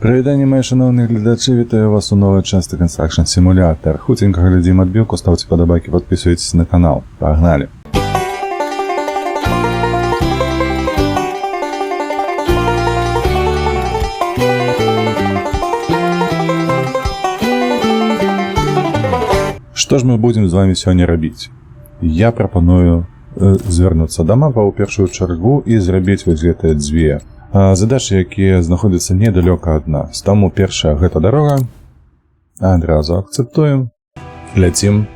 Привітання, мої шановні глядачі, вітаю вас у новій часті Construction Simulator. Хутенько глядім отбивку, ставте подобайки, підписуйтесь на канал. Погнали! Што ж мы будзем з вами сёння рабіць? Я прапаную звярнуцца да мапа ў першую чаргу і зрабіць вось гэтыя дзве задачы, якія знаходзяцца недалёка ад нас. Таму першая гэта дарога. Адразу акцэптуем. Ляцім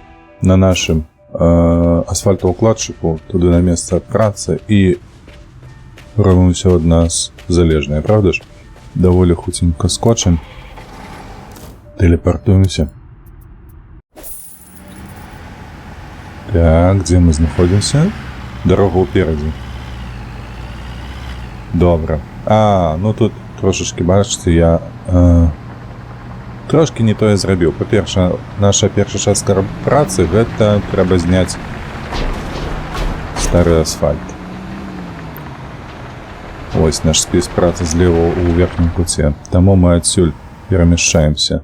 на нашым асфальтаўкладчыку туды на месца працы і робім усё ад нас залежнае, правда ж? Даволі хуценька скочым. Тэлепартуемся. Так, дзе мы знаходзімся? Дарога ўперадзе. Добра. Ну тут трошечки, бачыце, я трошки не тое зрабіў. Па-перша, наша першая частка працы гэта трэба зняць стары асфальт. Ось наш спіс працы злева ў верхнім куце. Таму мы адсюль перамяшчаемся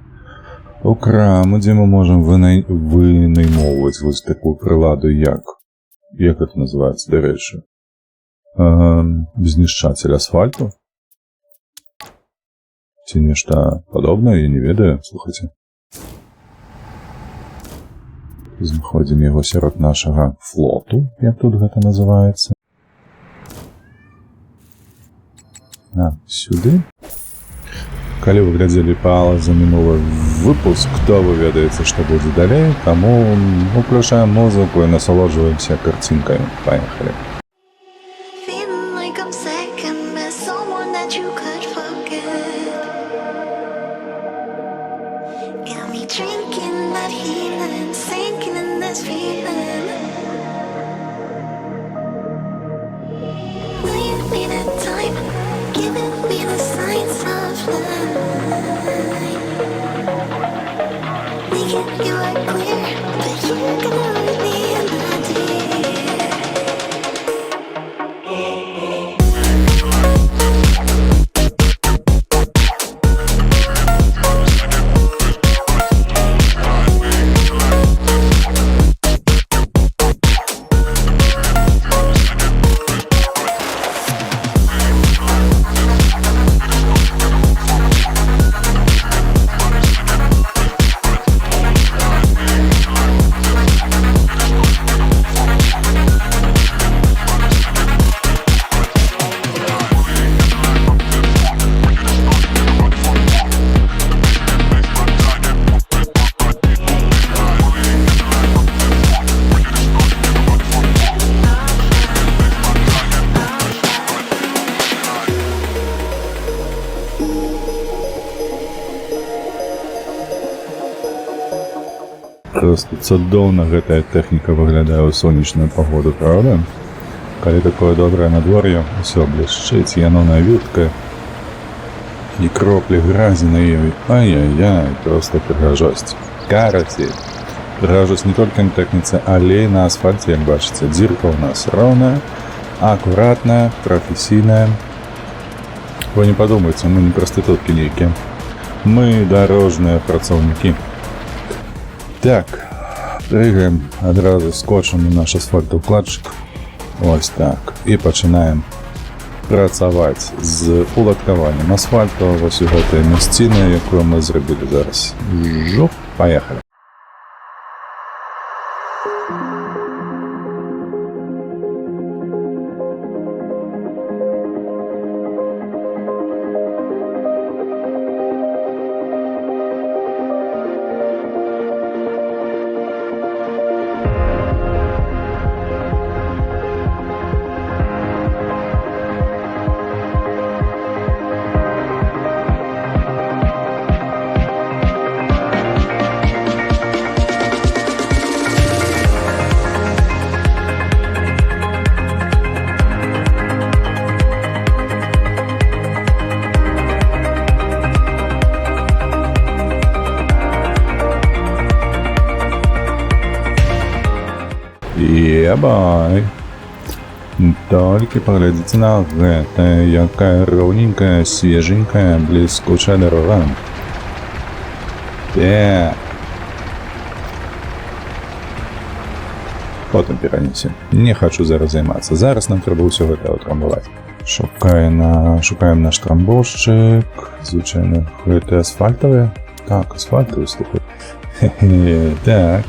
у краму, дзе мы можам вынаймоўваць вось такую прыладу, як это называецца, дарэчы, знішчатель асфальту ці нешта падобнае, я не ведаю, слухайце. Знаходзім яго сярод нашага флоту, як тут гэта называецца. Сюды. Калі вы глядзелі па за мінулы выпуск, то вы ведаеце, што будзе далей, таму уключаем музыку і насалоджваемся карцінкамі. Паехалі. Просто цудоўна гэтая тэхніка выглядае ў сонечную пагоду, правда? Калі такое добрае надвор'е, усё блішчыць, яно навюткае, і кроплі гразі на ёй. Ай-яй-яй, просто прыгажосць. Карацей, прыгажосць не толькі на тэхніцы, але і на асфальце, як бачыце. Дзірка ў нас роўная, акуратная, прафесійная. Вы не падумайце, мы не прастытуткі нейкія. Мы дарожныя працаўнікі. Так, прыгаем, адразу скочым на наш асфальтаўкладчык. Ось так. І пачынаем працаваць з уладкаваннем асфальту вось у гэтай мясціны, якую мы зрабілі зараз. Жух, паехалі. Ебай. Толькі паглядзіце на гэта, якая роўненькая, свеженькая, бліскучая дарога. Так. Потым перанесем. Не хачу зараз займацца. Зараз нам трэба ўсё гэта ўтрамбаваць. Шукаем наш трамбовшчык. Звычайна, гэта асфальтавыя? Так, асфальтавыя, слухай. Так.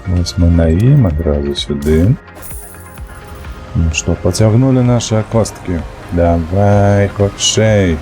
Вось мы на ім, адразу сюды. Ну што, пацягнулі нашы косткі. Давай, хутчэй.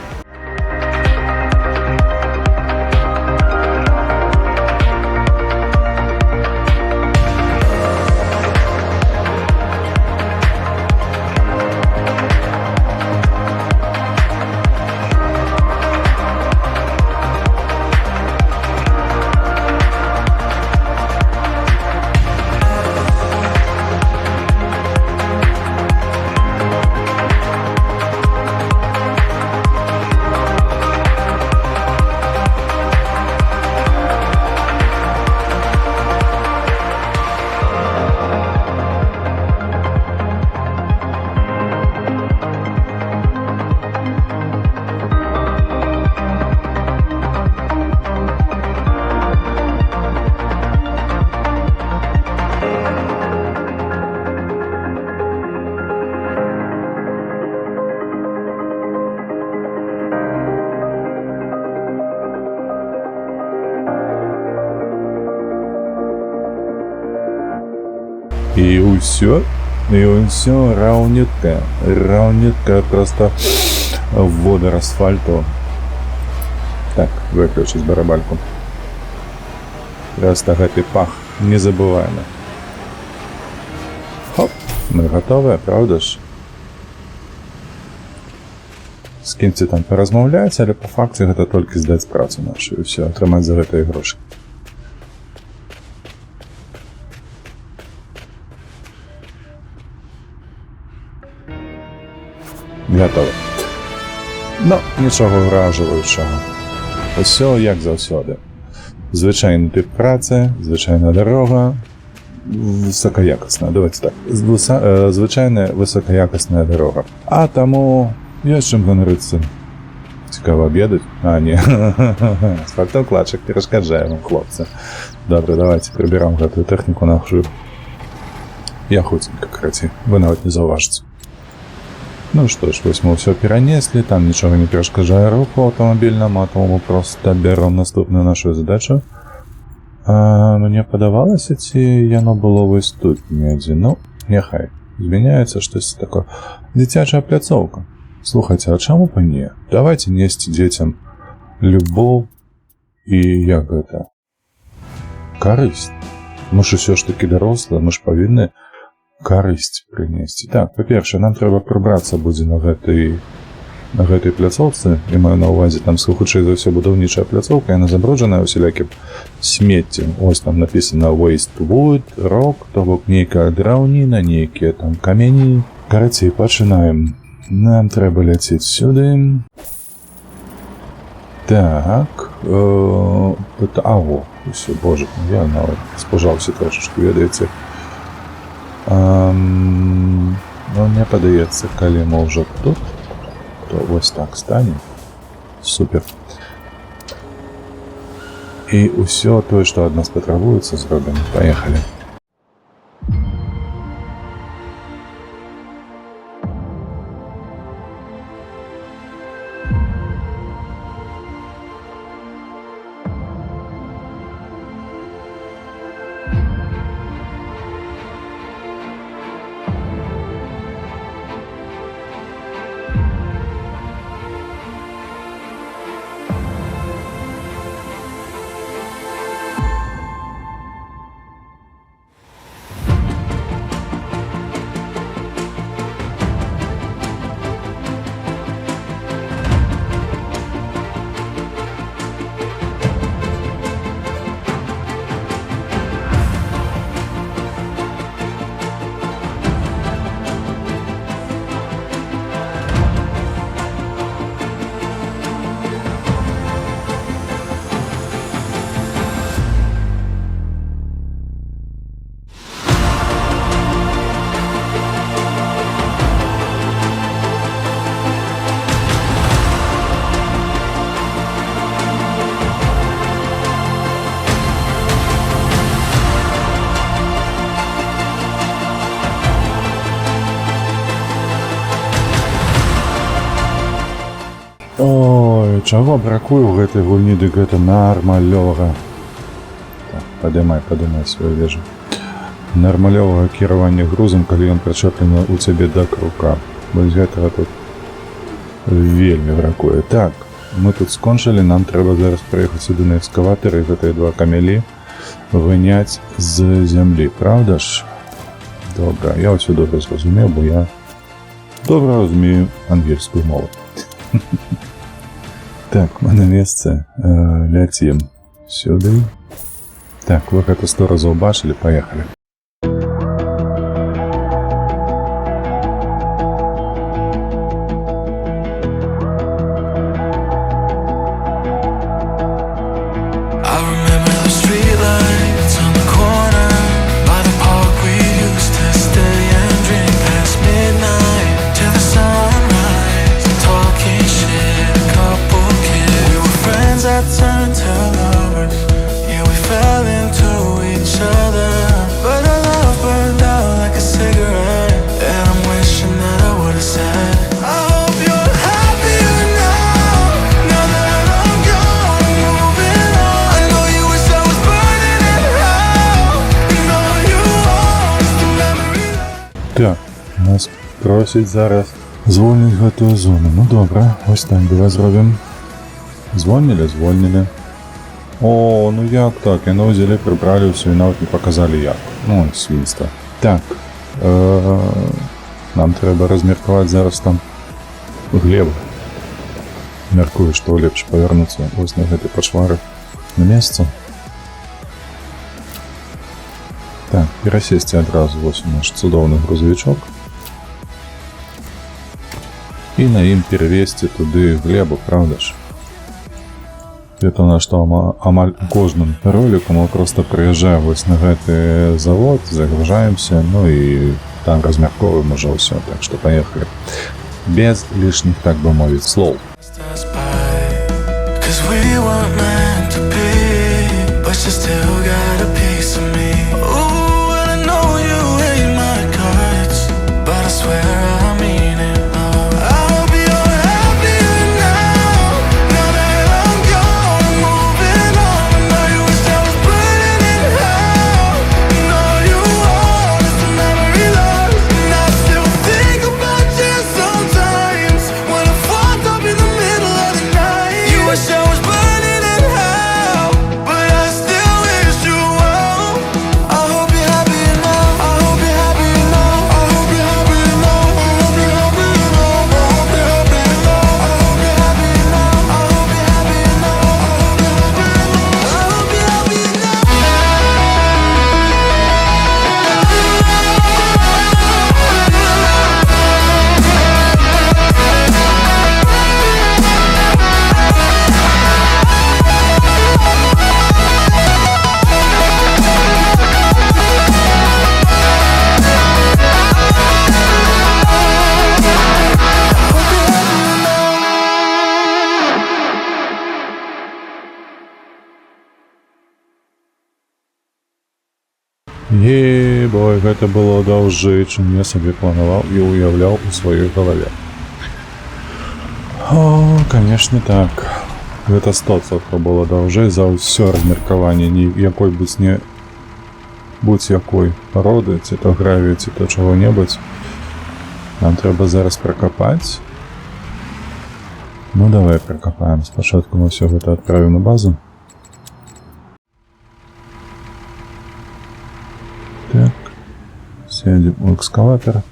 І ўсё раўнютка просто водар асфальту. Так, выключыць барабальку. Просто гэты пах незабываемы. Хоп, мы готовыя, правда ж? З кімці там паразмаўляць, але па факце гэта толькі здаць працу нашу і ўсё, атрымаць за гэтыя грошы. Готово. Ну, нічого вражаючого. Усё як заўсёды. Звычайны тып працы, звычайная дарога, высокаякасная, давайте так. Звычайная высокаякасная дарога. А таму ёсць чым ганарыцца. Цікава абедаць? А, не. Асфальтоўкладчык перашкаджае вам, хлопцы. Добра, давайте прыбіраем гэтую тэхніку нашу. Я хуценька, карацей, вы нават не заўважыце. Ну што ж, вось мы ўсё перанеслі, там нічога не перашкаджае руху аўтамабільнаму, а тому мы проста бяром наступную нашу задачу. Мне падавалася, ці яно было вось тут недзе. Ну, няхай. Змяняецца штосьці такое. Дзіцячая пляцоўка. Слухайце, а чаму б не? Давайте несці дзецям любоў і як гэта? Карысць. Мы ж усё ж такі дарослыя, мы ж павінны карысць прынесці. Так, па-першае, нам трэба прыбрацца будзе на гэтай пляцоўцы, і маю на ўвазе там хутчэй за ўсё будаўнічая пляцоўка, яна забруджаная усялякім смеццем. Ось там напісана waste wood, rock, то бок нейкая драўніна, нейкія там камяні. Карацей, пачынаем. Нам трэба ляцець сюды. Так, аго, усё, боже, я нават спужаўся трошачку, ведаеце. Ну, мне падаецца, калі мы ўжо тут, то вось так стане. Супер. І ўсё тое, што ад нас патрабуецца, зробім. Паехалі. Чаго бракуе ў гэтай гульні, дык гэта нармалёвага. Так, падымай сваю вежу. Нармалёвага кіравання грузам, калі ён прычэплены ў цябе да крука. Вось гэтага тут вельмі бракуе. Так, мы тут скончылі, нам трэба зараз прыехаць сюды на экскаватары, гэтыя два камялі выняць з зямлі, правда ж? Добра, я ўсё добра зразумеў, бо я добра разумею ангельскую мову. Так, мы на месцы, ляцім сюды. Так, вы гэта 100 разоў бачылі, паехалі. Так, нас просяць зараз звольніць гэтую зону. Ну добра, ось так давай зробім. Звольнілі. О, ну як так? Яно ўзялі, прыбралі ўсё і нават не паказалі як. Ну, свінства. Так, нам трэба размеркаваць зараз там глебу. Мяркую, што лепш павярнуцца вось на гэтай пачвары на месца. Так, перасесці адразу вось наш цудоўны грузавічок і на ім перавесці туды глебу, правда ж? Это на што амаль кожным роліку мы проста прыязджаем вось на гэты завод, загружаемся, ну і там размярковаем ужо ўсё, так што паехалі. Без лішніх, так бы мовіць, слоў. Ей-бой, гэта было даўжэй, чым я сабе планаваў і уяўляў у сваёй галаве. О, конечно, так. Гэта 100% было даўжэй за ўсё размеркаванне якой будь якой пароды, ці то гравію, ці то чаго-небудзь. Нам трэба зараз пракапаць. Ну, давай пракапаем. Спачатку мы ўсё гэта адправім на базу. Так, сядем у экскаватора.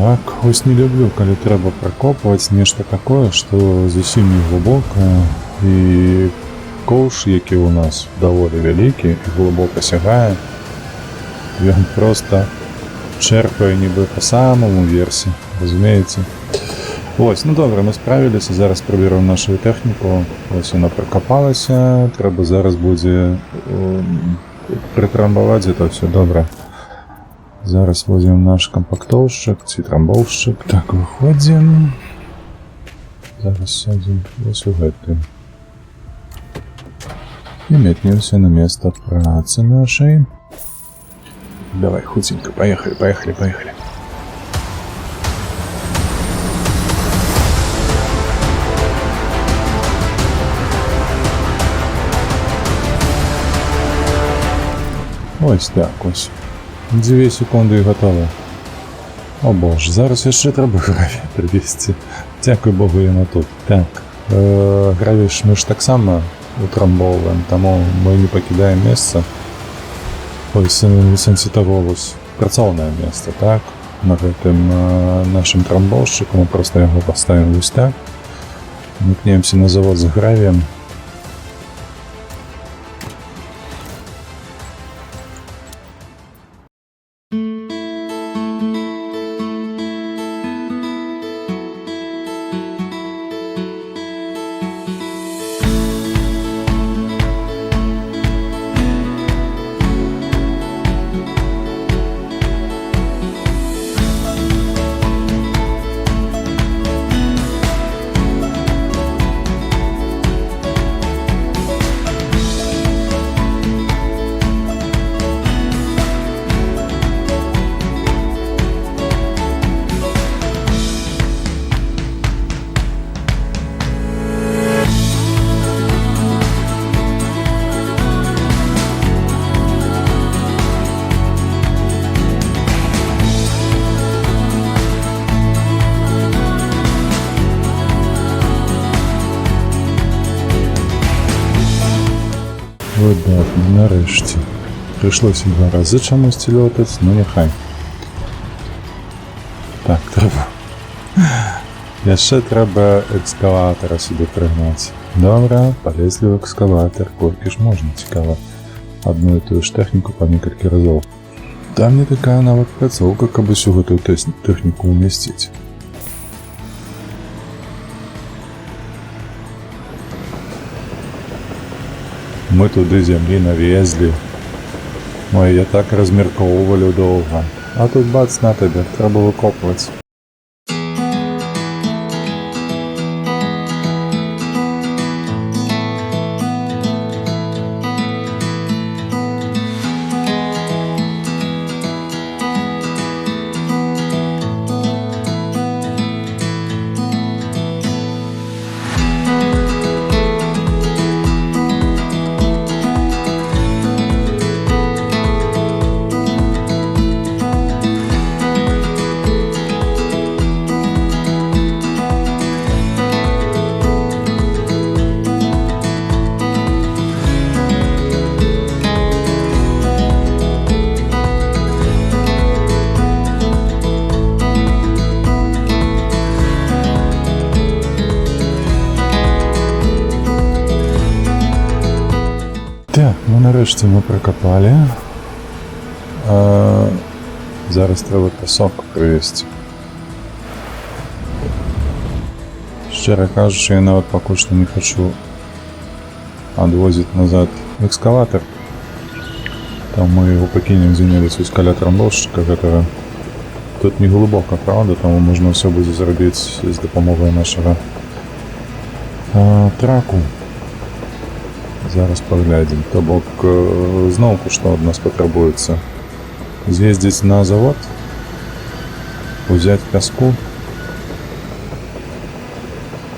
Так, ось не люблю, калі трэба пракопваць нешта такое, што зусім не глыбокае, і коўш, які ў нас даволі вялікі і глыбока сягае, ён проста чэрпае нібы па самому версе, разумееце? Ось, ну добра, мы справіліся, зараз праберем нашу тэхніку, ось яна пракапалася, трэба зараз будзе прытрамбаваць это все, добра. Зараз возьмем наш компактоўшчык ці трамбоўшчык, так, выходзім, зараз сядзем вось у гэты. І метнемся на место працы нашай. Давай, хутенько, поехали. Ось так ось. 2 секунды і готово. О боже, зараз яшчэ трэба гравій прывезці. Дзякуй Богу, яна тут. Так, гравій мы ж таксама утрамбоўваем, таму мы не пакідаем месца. Ось, сэнсе таго, вось, працоўнае месца, так? На гэтым нашым трамбоўшчыку мы проста яго паставім вось так. Імкнемся на завод з гравіем. Выдатна, нарэшце. Прыйшлося 2 разы чамусьці лётаць, ну няхай. Так, трэба. Яшчэ трэба экскаватара сюды прыгнаць. Добра, палезлі ў экскаватар, колькі ж можна, цікава. Адну і тую ж тэхніку па некалькі разоў. Там не такая нават пляцоўка, каб усю гэтую тэхніку умесціць. Мы туды зямлі навезлі. Ой, я так размеркоўвалі доўга. А тут бац на табе, трэба выкопваць. Так, ну нарэшце мы пракапалі. Зараз трэба пясок прывезці. Шчыра кажучы, я нават пакуль што не хачу адвозіць назад экскаватар. Там мы яго пакінем дзе-небудзь каля трамбоўшчыка гэтага. Тут не глыбока, правда, таму можна ўсё будзе зрабіць з дапамогай нашага траку. Зараз паглядзім. То бок, зноўку, што ад нас патрабуецца? З'ездзіць на завод, узяць пяску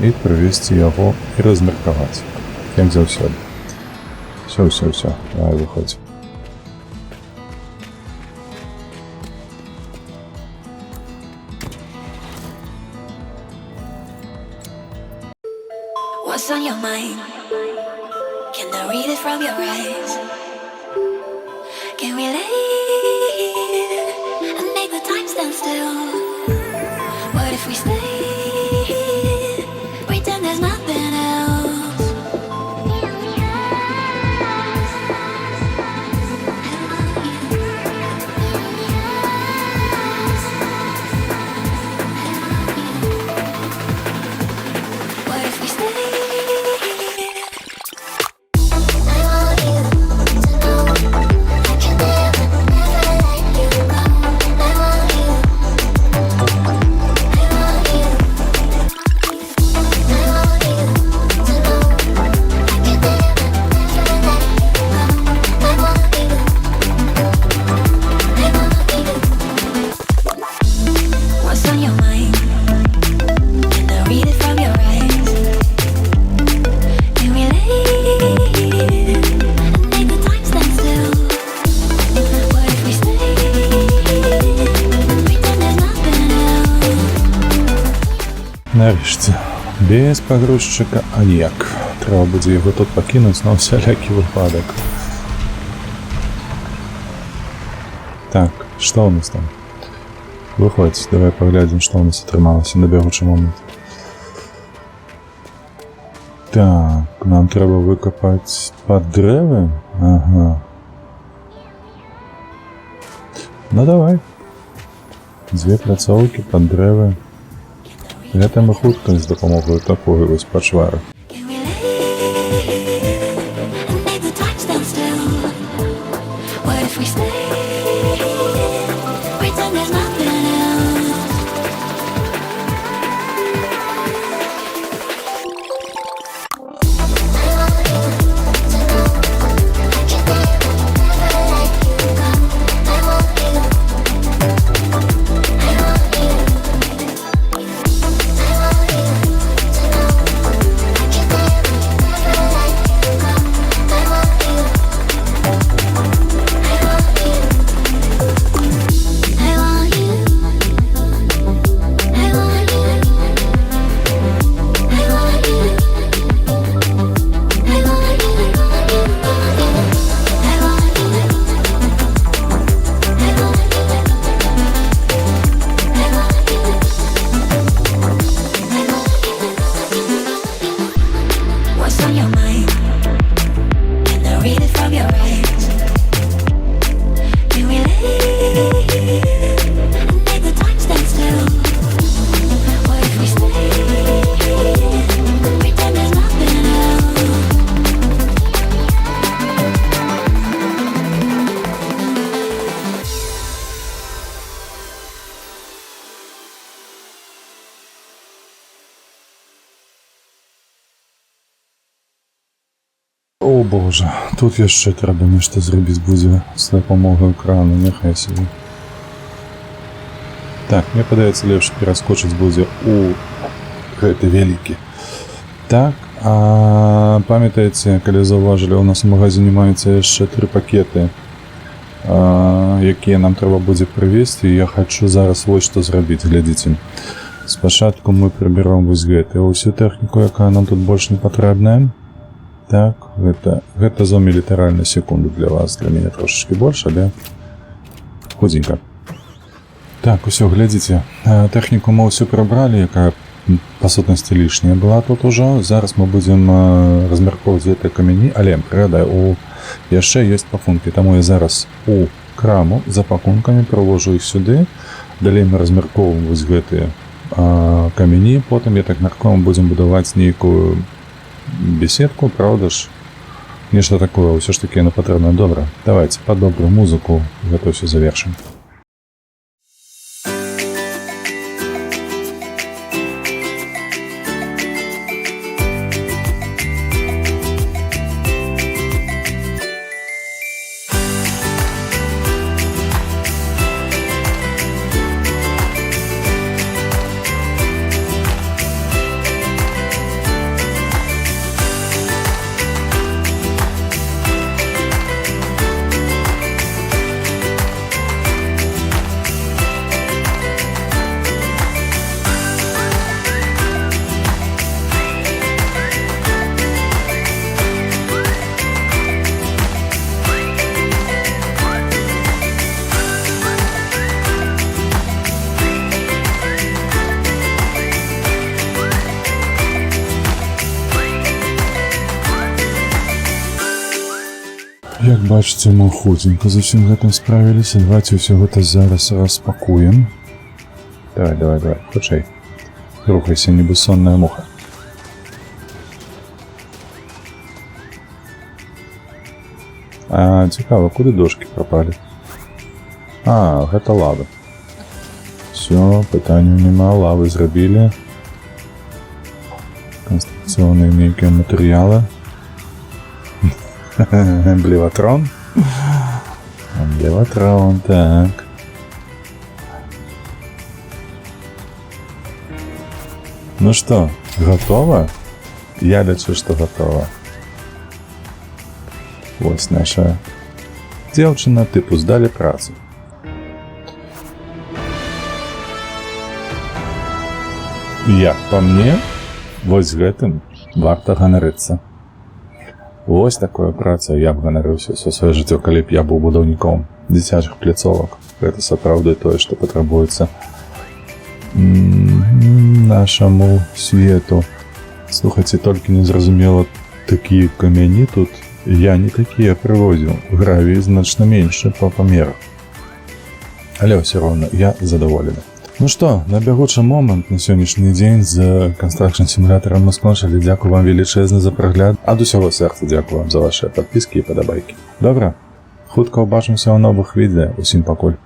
і прывезці яго і размеркаваць. Як заўсёды. Всё. Давай, выходзь. What's on your mind? Can I read it from your eyes? Can we leave and make the time stand still? if we stay here, pretend there's nothing else? What if we stay here? I want you to know I can never, never let you go. I want you. I want you. I want you to know I can never, never let you go. I want you. I want you. What's on your mind? Can I read it from your eyes? Can we lay here and make the time stand still? What if we stay here, pretend there's nothing else? Нарешті. Без пагрузчика аніяк. Треба буде його тут покинути на всякий випадок. Так, що у нас там? Виходь, давай поглядим, що у нас отрималося на бігучий момент. Так, нам треба викопати під древи? Ага. Ну давай. Дві пляцовки під древи. Гэта ми хутка з допомогою такої ось почвари. Can we lay here and make the time stand still? What if we stay here, pretend there's nothing else? I want you to know I can never, never let you go. I want you. I want you. I want you to know I can never, never let you go. I want you. I want you. I want you. I want you. I want you. I want you. I want you. I want you. What's on your mind? Can I read it from your eyes? Can we lay here and make the time stand still? What if we stay here, pretend there's nothing else? О боже, тут яшчэ трэба нешта зрабіць будзе з дапамогай крану, няхай сабе. Так, мне падаецца лепш пераскочыць будзе у гэты вялікі. Так, а памятаеце, калі заўважылі, у нас у магазине маюцца яшчэ 3 пакеты, якія нам трэба будзе прывезці, і я хачу зараз вось што зрабіць, глядзіце. Спачатку мы прыберем вось гэтую ўсю тэхніку, якая нам тут больш не патрэбная. Так, гэта зойме літаральна секунду для вас, для мяне трошечки больше, але худзенька. Так, усё, глядзіце, тэхніку мы ўсё прыбралі, якая па сутнасці лішняя была тут ужо. Зараз мы будзем размяркоўваць гэтыя камяні, але прыгадаю, яшчэ ёсць пакункі, таму я зараз у краму за пакункамі прывожу іх сюды. Далей мы размяркоўваем вось гэтыя камяні, потым, я так мяркую, будзем будаваць нейкую беседку, правда ж? Нешта такое, ўсё ж таки яно патрэбна. Добра, давайте пад добрую музыку гэта ўсё завершым. Як бачыце, мы хутенька з усім гэтым справіліся. Давайте ўсё гэта зараз распакуем. Давай, хутчэй. Рухайся, нібы сонная муха. А, цікава, куды дошкі прапалі? А, гэта лава. Всё, пытанняў няма, лавы зрабілі. Конструкцыйныя нейкія матэрыялы. Эмблеватрон? Эмблеватрон, так. Ну што, гатова? Я лічу, што гатова. Вось наша дзяўчына, тыпу здалі працу. Як па мне, вось гэтым варта ганарыцца. Вось такая праца, я б ганарыўся ўсё сваё жыццё, калі б я быў будаўніком дзіцячых пляцовак. Гэта сапраўды тое, што патрабуецца нашаму свету. Слухайце, толькі незразумела, такія камяні тут я не такія прывозіў. Гравій значна меншы па памерах. Але ўсё роўна я задаволены. Ну што, на бягучы момант на сённяшні дзень з Construction Simulator мы скончылі. Дзякую вам велічэзна за прагляд. Ад усяго сэрца дзякую вам за вашыя падпіскі і падабайкі. Добра, хутка ўбачымся ў новых відэа. Усім пакуль.